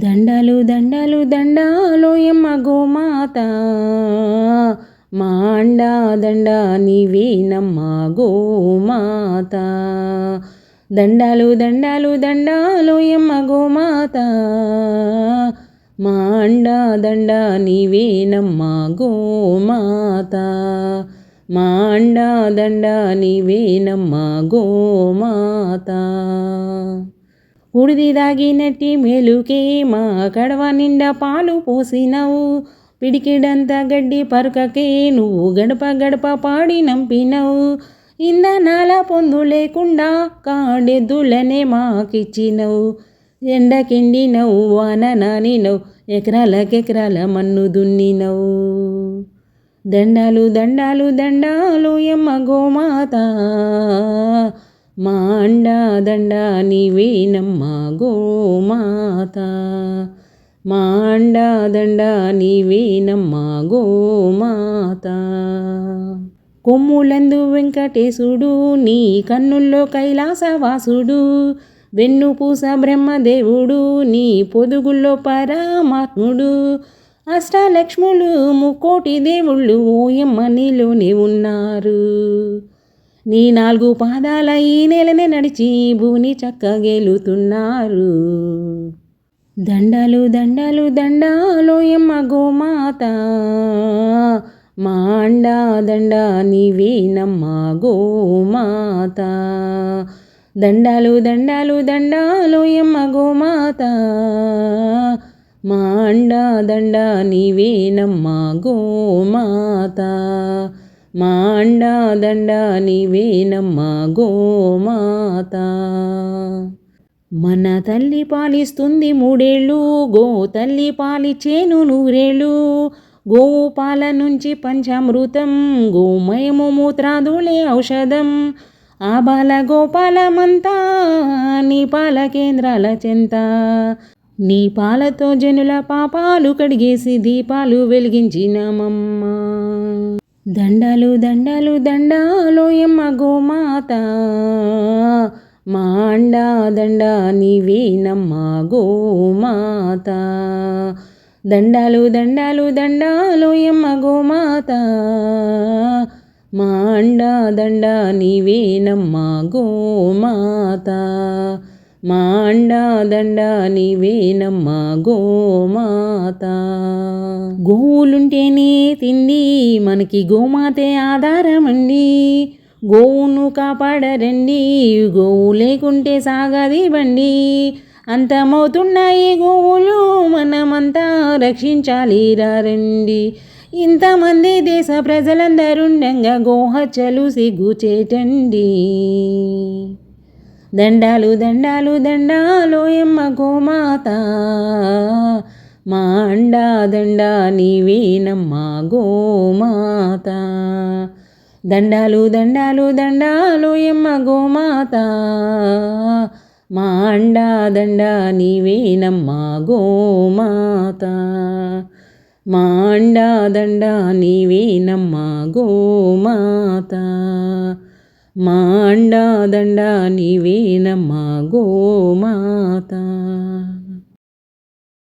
దండాలు దండాలు దండాలోయమ్మ గోమాత, మా అండా దండ నీవేనమ్మ గోమాత. దండాలు దండాలు దండాలోయమ్మ గోమాత, మా అండా దండ నీవేనమ్మ గోమాత. మా అండా దండ నీవేనమ్మ గోమాత. ఉడిది దాగినట్టి మేలుకే మా కడవ నిండా పాలు పోసినవు, పిడికిడంత గడ్డి పరుకకే నువ్వు గడప గడప పాడి నంపినవు. ఇంధనాల పొందు లేకుండా కాడెద్దులనే మాకిచ్చినవు, ఎండకెండినవు వాన నానినవు, ఎకరాలకెకరాల మన్ను దున్నినవు. దండాలు దండాలు దండాలు యమ్మ గోమాత, మా అండా దండ నీవేనమ్మ గోమాత. మా అండా దండ నీవేనమ్మ గోమాత. కొమ్ములందు వెంకటేశుడు, నీ కన్నుల్లో కైలాసవాసుడు, వెన్నుపూస బ్రహ్మదేవుడు, నీ పొదుగుల్లో పరమాత్ముడు. అష్టలక్ష్ములు ముక్కోటి దేవుళ్ళు ఓయమ్మ నీలోనే ఉన్నారు. నీ 4 పాదాల ఈ నెలనే నడిచి భూని చక్కగేలుతున్నారు. దండాలు దండాలు దండాలోయమ్మ గోమాత, మా అండా దండ నీవేనమ్మ గోమాత. దండాలు దండాలు దండాలోయమ్మ గోమాత, మా అండా దండ నీవేనమ్మ గోమాత. మా అండా దండ నీవేనమ్మ గోమాత. మన తల్లి పాలిస్తుంది 3 ఏళ్ళు, గో తల్లి పాలిచ్చేను 100 ఏళ్ళు. గోవు పాల నుంచి పంచామృతం, గోమయము మూత్రాదులే ఔషధం. ఆ బాల గోపాలమంతా నీ పాల కేంద్రాల చెంత, నీ పాలతో జనుల పాపాలు కడిగేసి దీపాలు వెలిగించినమమ్మ. దండాలు దండాలు దండాలోయమ్మ గోమాత, మా అండా దండ నీవేనమ్మ గోమాత. దండాలు దండాలు దండాలోయమ్మ గోమాత, మా అండా దండ నీవేనమ్మ గోమాత. మా అండా దండ నీవేనమ్మ గోమాత. గోవులుంటేనే తిండి మనకి, గోమాతే ఆధారమండి. గోవును కాపాడరండి, గోవు లేకుంటే సాగది బండి. అంతమవుతున్నాయి గోవులు, మనమంతా రక్షించాలి రండి. ఇంతమంది దేశ ప్రజలందరుండంగా గోహత్యలు సిగ్గుచేటండి. దండాలు దండాలు దండాలోయమ్మ గోమాత, మా అండా దండ నీవేనమ్మ గోమాత. దండాలు దండాలు దండాలోయమ్మ గోమాత, మా అండా దండ నీవేనమ్మ గోమాత. మా అండా దండ నీవేనమ్మ గోమాత. మా అండా దండ నీవేనమ్మ గోమాత.